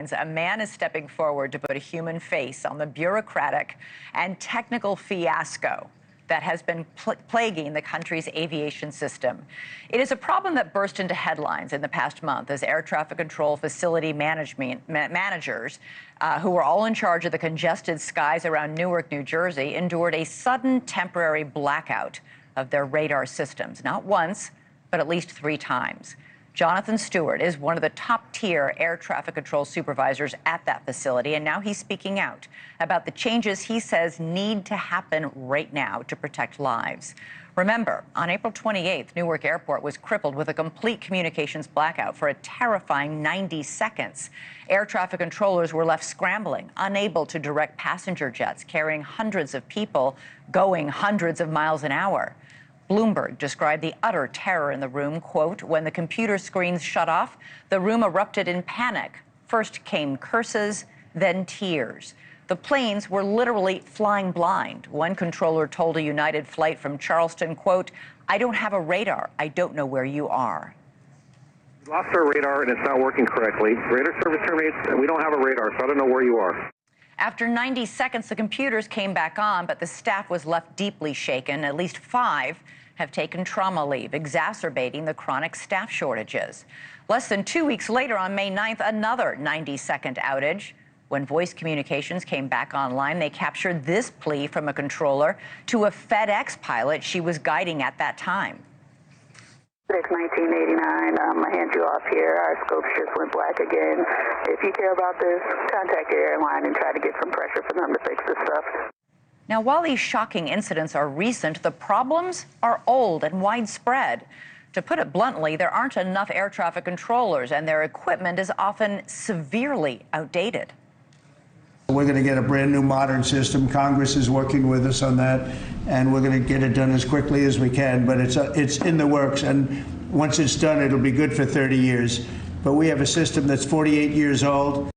A man is stepping forward to put a human face on the bureaucratic and technical fiasco that has been plaguing the country's aviation system. It is a problem that burst into headlines in the past month as air traffic control facility managers who were all in charge of the congested skies around Newark, New Jersey, endured a sudden temporary blackout of their radar systems, not once, but at least 3 times. Jonathan Stewart is one of the top-tier air traffic control supervisors at that facility, and now he's speaking out about the changes he says need to happen right now to protect lives. Remember, on April 28th, Newark Airport was crippled with a complete communications blackout for a terrifying 90 seconds. Air traffic controllers were left scrambling, unable to direct passenger jets carrying hundreds of people going hundreds of miles an hour. Bloomberg described the utter terror in the room, quote, when the computer screens shut off, the room erupted in panic. First came curses, then tears. The planes were literally flying blind. One controller told a United flight from Charleston, quote, I don't have a radar. I don't know where you are. We lost our radar and it's not working correctly. Radar service terminates and we don't have a radar, so I don't know where you are. After 90 seconds, the computers came back on, but the staff was left deeply shaken. At least 5 have taken trauma leave, exacerbating the chronic staff shortages. Less than 2 weeks later, on May 9th, another 90-second outage. When voice communications came back online, they captured this plea from a controller to a FedEx pilot she was guiding at that time. 1989, I'm going to hand you off here. Our scope just went black again. If you care about this, contact your airline and try to get some pressure for them to fix this stuff. Now, while these shocking incidents are recent, the problems are old and widespread. To put it bluntly, there aren't enough air traffic controllers, and their equipment is often severely outdated. We're going to get a brand new modern system. Congress is working with us on that, and we're going to get it done as quickly as we can. But it's in the works, and once it's done, it'll be good for 30 years. But we have a system that's 48 years old.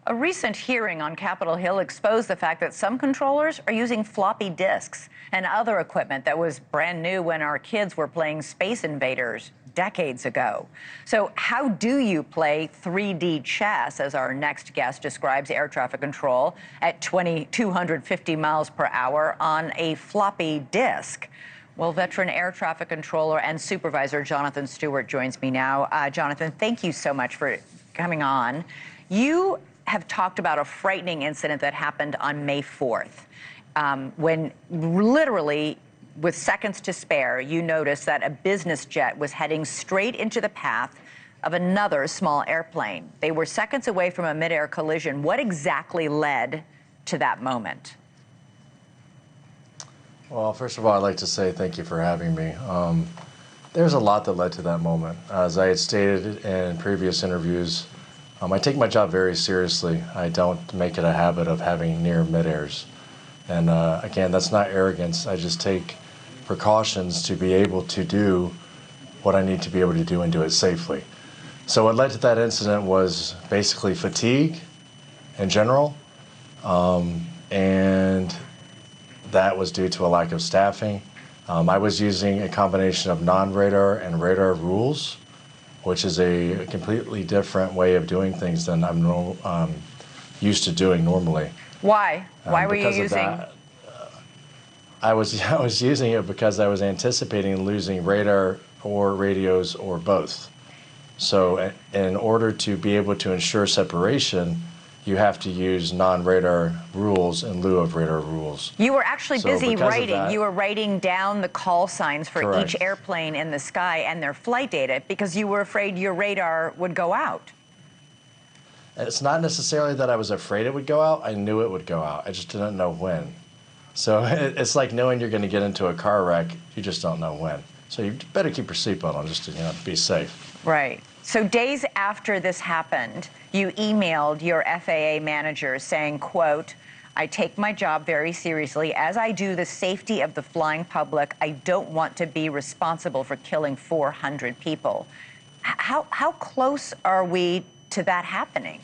A recent hearing on Capitol Hill exposed the fact that some controllers are using floppy disks and other equipment that was brand new when our kids were playing Space Invaders decades ago. So how do you play 3D chess, as our next guest describes air traffic control, at 250 miles per hour on a floppy disk? Well, veteran air traffic controller and supervisor Jonathan Stewart joins me now. Jonathan, thank you so much for coming on. You have talked about a frightening incident that happened on May 4th, when literally with seconds to spare, you noticed that a business jet was heading straight into the path of another small airplane. They were seconds away from a midair collision. What exactly led to that moment? Well, first of all, I'd like to say thank you for having me. There's a lot that led to that moment. As I had stated in previous interviews, I take my job very seriously. I don't make it a habit of having near mid-airs. And again, that's not arrogance. I just take precautions to be able to do what I need to be able to do and do it safely. So what led to that incident was basically fatigue in general. And that was due to a lack of staffing. I was using a combination of non-radar and radar rules, which is a completely different way of doing things than I'm used to doing normally. Why? Why were you using? I was using it because I was anticipating losing radar or radios or both. So in order to be able to ensure separation, you have to use non-radar rules in lieu of radar rules. You were actually busy writing. You were writing down the call signs for Correct. each airplane in the sky and their flight data because you were afraid your radar would go out. It's not necessarily that I was afraid it would go out. I knew it would go out. I just didn't know when. So it's like knowing you're going to get into a car wreck. You just don't know when. So you better keep your seatbelt on just to be safe. Right. So days after this happened, you emailed your FAA manager saying, quote, I take my job very seriously, as I do the safety of the flying public. I don't want to be responsible for killing 400 people. How close are we to that happening?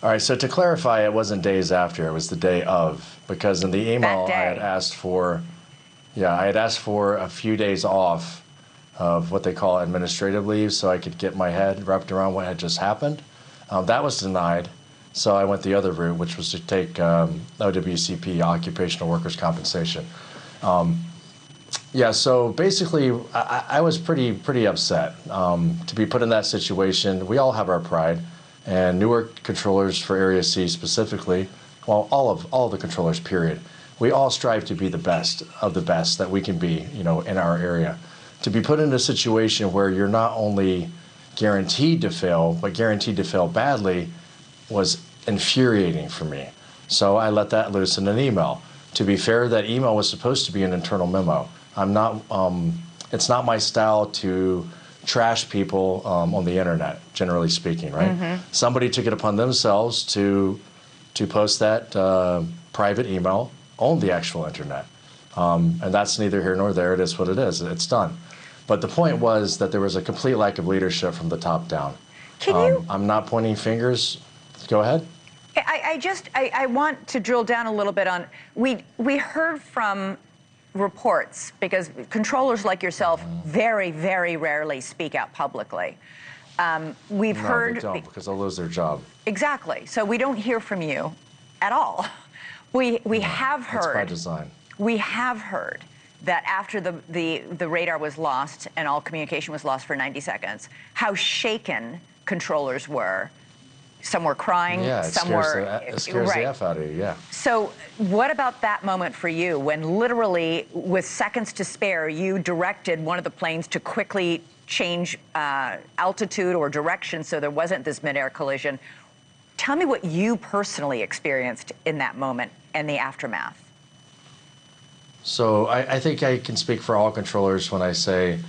All right, so to clarify, it wasn't days after, it was the day of, because in the email I had asked for, a few days off of what they call administrative leave so I could get my head wrapped around what had just happened. That was denied, so I went the other route, which was to take OWCP, Occupational Workers' Compensation. Yeah, so basically, I was pretty upset to be put in that situation. We all have our pride, and Newark controllers for Area C specifically, well, all of the controllers, period. We all strive to be the best of the best that we can be, in our area. To be put in a situation where you're not only guaranteed to fail, but guaranteed to fail badly was infuriating for me. So I let that loose in an email. To be fair, that email was supposed to be an internal memo. It's not my style to trash people on the internet, generally speaking, right? Mm-hmm. Somebody took it upon themselves to post that private email on the actual internet. And that's neither here nor there. It is what it is. It's done. But the point was that there was a complete lack of leadership from the top down. I'm not pointing fingers. Go ahead. I want to drill down a little bit on, we heard from reports, because controllers like yourself very, very rarely speak out publicly. We've heard... They don't, because they'll lose their job. Exactly. So we don't hear from you at all. We have heard... That's by design. We have heard that after the radar was lost and all communication was lost for 90 seconds, how shaken controllers were. Some were crying, some were... It scares the F out of you, yeah. So what about that moment for you when literally, with seconds to spare, you directed one of the planes to quickly change altitude or direction so there wasn't this mid-air collision? Tell me what you personally experienced in that moment and the aftermath. So I think I can speak for all controllers when I say,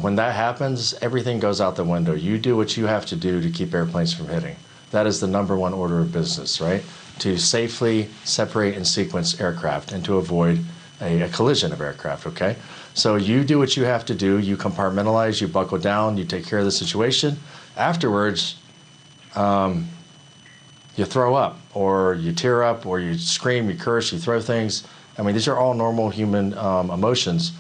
when that happens, everything goes out the window. You do what you have to do to keep airplanes from hitting. That is the #1 order of business, right? To safely separate and sequence aircraft and to avoid a collision of aircraft, okay? So you do what you have to do. You compartmentalize, you buckle down, you take care of the situation. Afterwards, you throw up, or you tear up, or you scream, you curse, you throw things. I mean, these are all normal human emotions.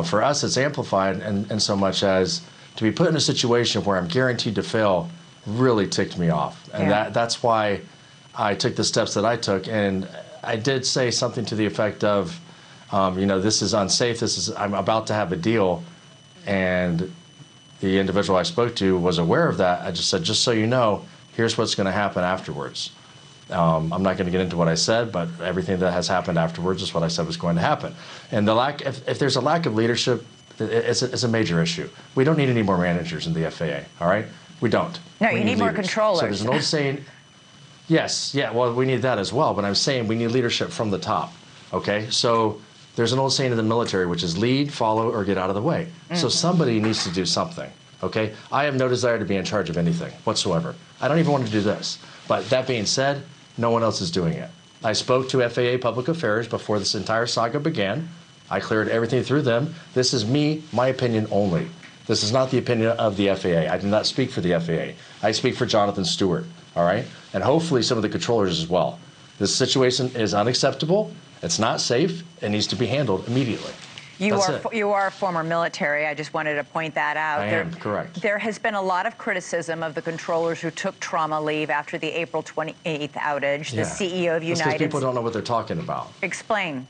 For us, it's amplified in so much as to be put in a situation where I'm guaranteed to fail really ticked me off. And that's why I took the steps that I took. And I did say something to the effect of, this is unsafe. I'm about to have a deal. And the individual I spoke to was aware of that. I just said, just so you know, here's what's going to happen afterwards. I'm not going to get into what I said, but everything that has happened afterwards is what I said was going to happen. And if there's a lack of leadership, it's a major issue. We don't need any more managers in the FAA, all right? We don't. No, you need more controllers. So there's an old saying, well, we need that as well, but I'm saying we need leadership from the top, okay? So there's an old saying in the military, which is lead, follow, or get out of the way. Mm-hmm. So somebody needs to do something, okay? I have no desire to be in charge of anything whatsoever. I don't even want to do this. But that being said, no one else is doing it. I spoke to FAA Public Affairs before this entire saga began. I cleared everything through them. This is my opinion only. This is not the opinion of the FAA. I do not speak for the FAA. I speak for Jonathan Stewart, all right? And hopefully some of the controllers as well. This situation is unacceptable. It's not safe. It needs to be handled immediately. You are former military. I just wanted to point that out. I am, correct. There has been a lot of criticism of the controllers who took trauma leave after the April 28th outage. The CEO of United... That's because people don't know what they're talking about. Explain.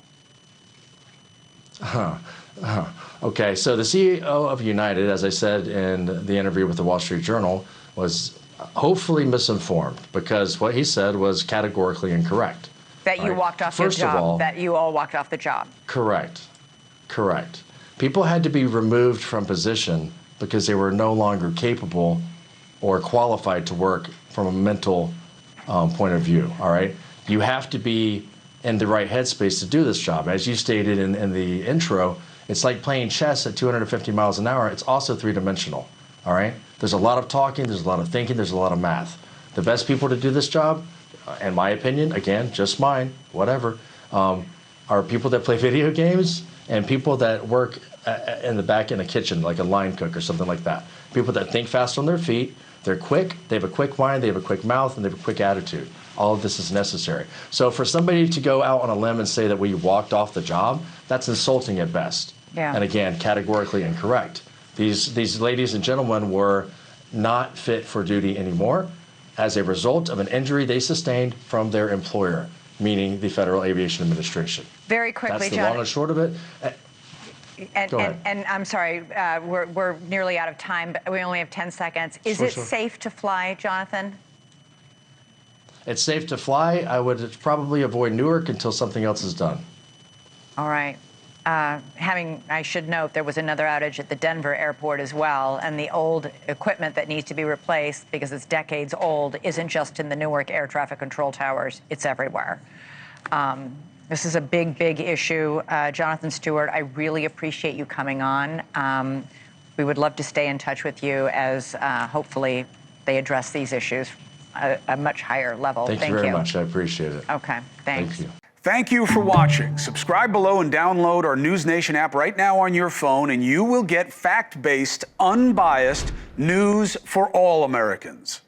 Okay, so the CEO of United, as I said in the interview with the Wall Street Journal, was hopefully misinformed because what he said was categorically incorrect. That you walked off your job. First of all, that you all walked off the job. Correct. People had to be removed from position because they were no longer capable or qualified to work from a mental point of view, all right? You have to be in the right headspace to do this job. As you stated in the intro, it's like playing chess at 250 miles an hour. It's also three-dimensional, all right? There's a lot of talking, there's a lot of thinking, there's a lot of math. The best people to do this job, in my opinion, again, just mine, whatever, are people that play video games and people that work in the back in a kitchen, like a line cook or something like that. People that think fast on their feet, they're quick, they have a quick mind, they have a quick mouth, and they have a quick attitude. All of this is necessary. So for somebody to go out on a limb and say that we walked off the job, that's insulting at best. Yeah. And again, categorically incorrect. These ladies and gentlemen were not fit for duty anymore. as a result of an injury they sustained from their employer, meaning the Federal Aviation Administration. Very quickly, That's the John. long and short of it. Go ahead. And I'm sorry, we're nearly out of time, but we only have 10 seconds. Is it safe to fly, Jonathan? It's safe to fly. I would probably avoid Newark until something else is done. All right. I should note there was another outage at the Denver airport as well, and the old equipment that needs to be replaced because it's decades old isn't just in the Newark air traffic control towers, it's everywhere. This is a big, big issue. Jonathan Stewart, I really appreciate you coming on. We would love to stay in touch with you as hopefully they address these issues at a much higher level. Thank you very much. I appreciate it. Okay, thanks. Thank you. Thank you for watching. Subscribe below and download our NewsNation app right now on your phone, and you will get fact-based, unbiased news for all Americans.